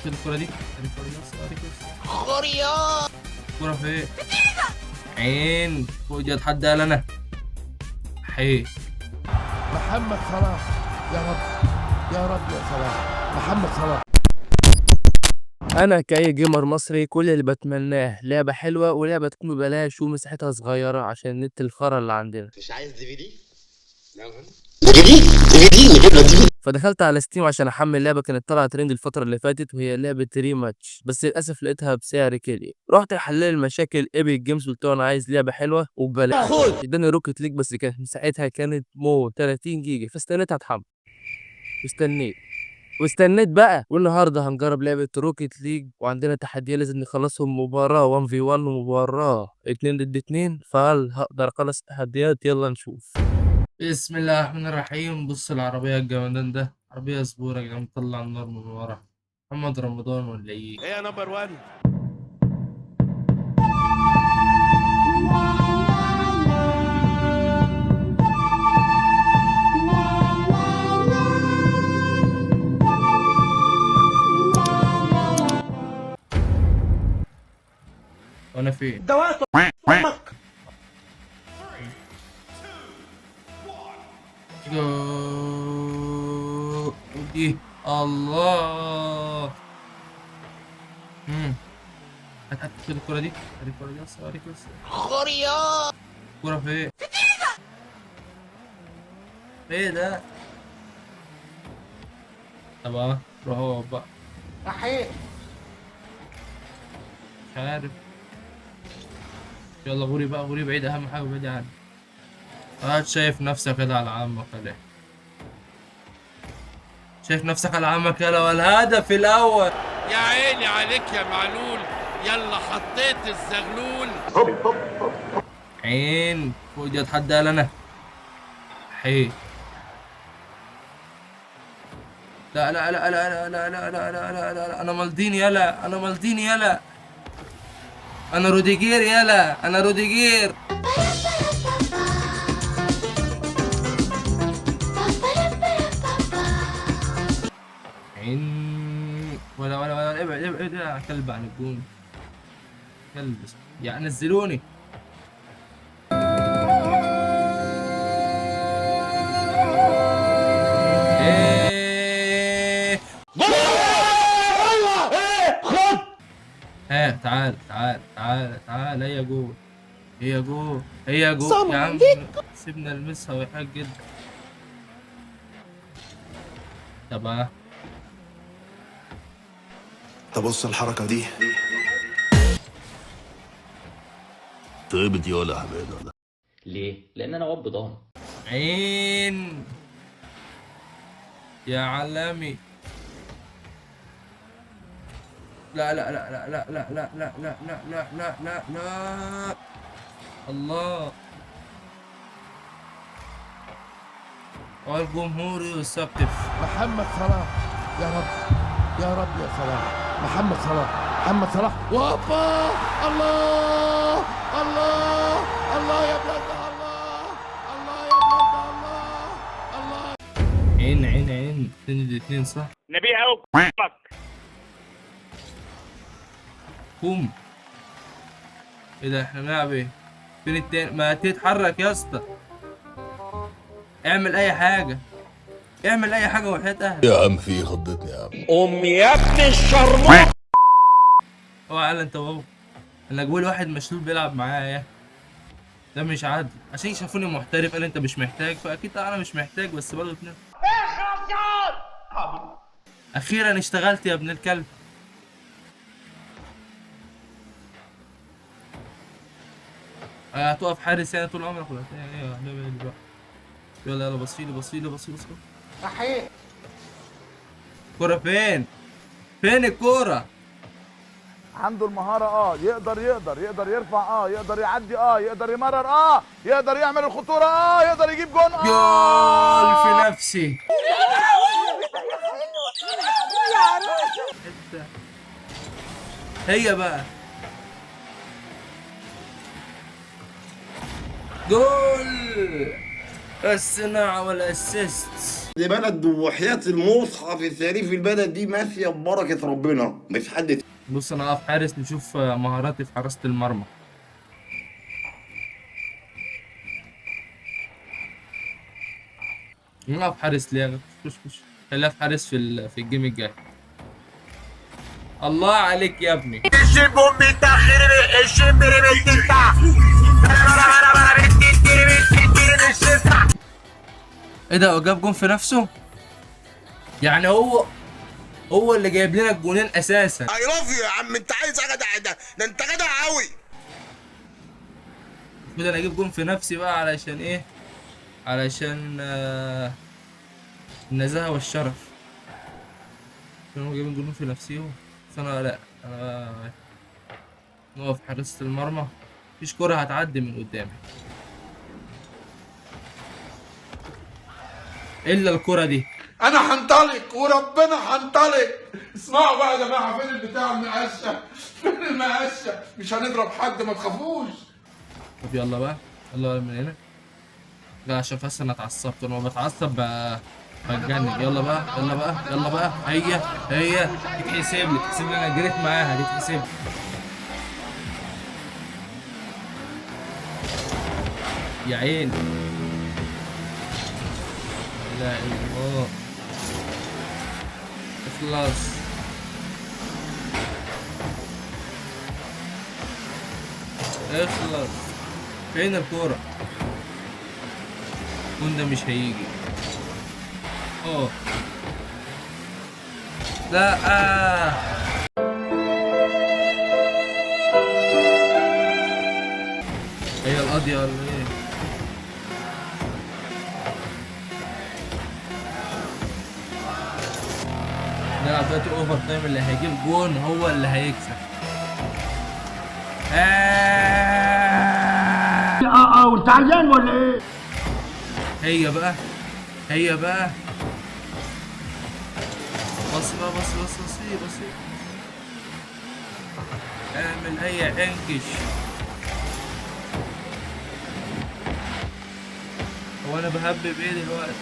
خد الكرة دي، خد الكرة دي بس، اديك بس. خوريا الكرة فين؟ عين فوق دي اتحدى انا حي. محمد صلاح، يا رب يا رب يا صلاح، محمد صلاح. انا كاي جيمر مصري كل اللي بتمناه لعبه حلوه ولعبه تكون ببلاش ومساحتها صغيره عشان النت الخرا اللي عندنا. مش عايز دي في دي؟ دي نجيب لك دي. فدخلت على ستيم عشان احمل لعبه كانت طالعه ترند الفتره اللي فاتت وهي لعبه ريماتش، بس للاسف لقيتها بسعر كيلي. رحت احلل المشاكل ايبك جيمز قلت له انا عايز لعبه حلوه وببلاش. اداني روكيت ليج بس كانت مساحتها كانت 30 جيجا، فاستنيتها تحمل واستنيت بقى. والنهارده هنجرب لعبه روكيت ليج وعندنا تحديات لازم نخلصهم، مباراه 1v1 ومباراه 2 ضد 2. فهل هقدر اخلص التحديات؟ يلا نشوف. بسم الله الرحمن الرحيم. بص العربية الجمدان ده، عربية سبورة يا جدعان، مطلع النار من ورا. محمد رمضان ولا ايه؟ ايه يا نمبر 1؟ وانا فين؟ جو ودي الله. هات خد الكرة دي، خد الكرة دي بس، اديك بس. خوريا الكرة فين؟ ايه ده؟ طب روح هو بقى. صحيح. مش عارف. يلا غوري بقى، غوري بعيد، اهم حاجة بعيد عني. قاعد شايف نفسك كده على عمك ولا ايه؟ شايف نفسك على عمك يلا، والهدف الأول. يا عيني عليك يا معلول، يلا حطيت الزغلول. عين فوق دي اتحدى انا حي. لا لا لا لا لا لا لا لا لا لا لا، انا مالديني يلا، انا مالديني يلا، انا روديجير يلا، انا روديجير. عين ولا ابعد ابعد ابعد، كلب عن الجون، كلب يعني نزلوني. ايه ها، تعال تعال تعال تعال، هي جول، هي جول، هي جول يا عم. سيبنا نلمسها ويحاج جدا. طب تبص الحركة دي. طيبت يا ولا حماد ولا ليه؟ لأن أنا واد بضان. عين يا علامي. لا لا لا لا لا لا لا لا لا لا لا لا لا لا. الله، والجمهور يسقف. محمد صلاح، يا رب يا رب يا صلاح، محمد صلاح، محمد صلاح. وابا الله الله الله يا بلاد الله، الله يا بلاد الله، الله. عين عين عين، 2-2 صح؟ نبيه قوي. قوم. ايه ده، احنا بنلعب ايه؟ فين التاني؟ ما تتحرك يا اسطى، اعمل اي حاجة، اعمل اي حاجة وحياة اهلك. يا عم في خضتني يا عم. يا ابن الشرموط. اوعى على انت وهو، انا جول واحد مشلول بيلعب معايا، ده مش عادل. عشان شافوني محترف قال انت مش محتاج، فاكيد انا مش محتاج، بس برضه اتنين. اخيرا اشتغلت يا ابن الكلب. هتقف حارس يعني طول عمرك ولا ايه؟ هنعمل ايه بقى؟ يلا يلا، بصيلي بصيلي بصيلي بصيلي. صحيح. الكورة فين؟ فين الكورة؟ عنده المهارة، يقدر يرفع، يقدر يعدي، يقدر يمرر، يقدر يعمل الخطورة، يقدر يجيب جون. جول في نفسي. هي بقى جول، الصناعة والاسيست. دي بلد وحياة المصحف الشريف البلد دي ماشية ببركة ربنا مش حد. بص انا اقف حارس نشوف مهاراتي في حراسة المرمى. نقف حارس ليه؟ خش خليها في حارس في الجيم الجاي. الله عليك يا ابني. ايه ده؟ هو جاب جون في نفسه؟ يعني هو اللي جايب لنا الجونين اساسا. اي لاف يو يا عم، انت عايز جدع؟ ده انت جدع قوي. كده انا اجيب جون في نفسي بقى علشان ايه؟ علشان النزاهة والشرف. كانوا جايبين جنون في نفسيهم بس انا لا، انا نقف حراسة المرمى. مفيش كرة هتعدي من قدامي الا الكرة دي. انا هنطلق وربنا هنطلق. اسمعوا بقى يا جماعه، فين البتاع المقشه؟ فين المقشه؟ مش هنضرب حد، ما تخافوش. طب يلا بقى، يلا من هنا. لا عشان بس انا اتعصبت، لما بتعصب بتجنن. يلا بقى يلا بقى يلا بقى. هي تتحسب لي، تتحسب لي، انا جريت معاها دي تتحسب لي. يا عيني لا اله الا الله. اخلص. اخلص. فين الكورة؟ الجون ده مش هيجي. لا هي القضية ولا ايه؟ نلعب دلوقتي اوفر تايم، اللي هيجيب جون هو اللي هيكسب. وانت عيان ولا ايه؟ هي بقى بص بقى، بص اعمل اي عنكش. هو انا بهبب ايه دلوقتي؟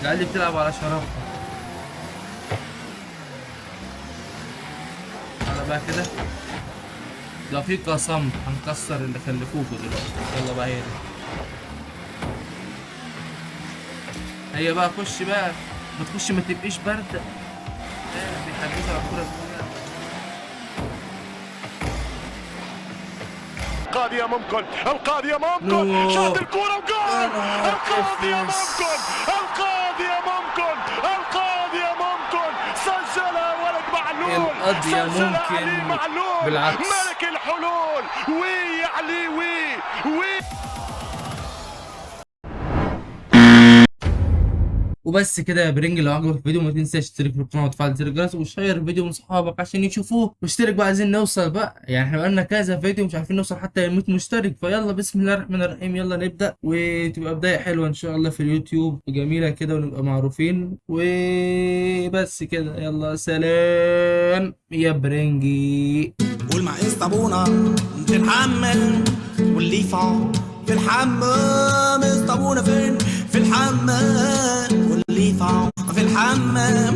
العيال دي بتلعب على شرفها. انا بقى كده لو في قسم هنكسر اللي خلفوكوا دلوقتي. يلا بقى هي بقى خش بقى، ما تخش ما تبقيش بارده. بيحدثوا على الكوره كلها. القاضية ممكن شاط الكورة وجول. القاضية ممكن سجلها ولد معلول. القضية ممكن بالعكس. ملك الحلول. وي علي وي. وبس كده يا برنج. لو عجبك الفيديو ما تنساش تشترك في القناه وتفعل زر الجرس وشير الفيديو من صحابك عشان يشوفوه. واشترك بقى، عايزين نوصل بقى، يعني احنا بقالنا كذا فيديو مش عارفين نوصل حتى 100 مشترك. فيلا بسم الله الرحمن الرحيم، يلا نبدا وتبقى بدايه حلوه ان شاء الله في اليوتيوب جميله كده ونبقى معروفين. وبس كده، يلا سلام يا برنجي. والمعيز طابونة تتحمل واللي يفعل في الحمام. اسطبونة فين؟ في الحمام. واللي يفعل في الحمام.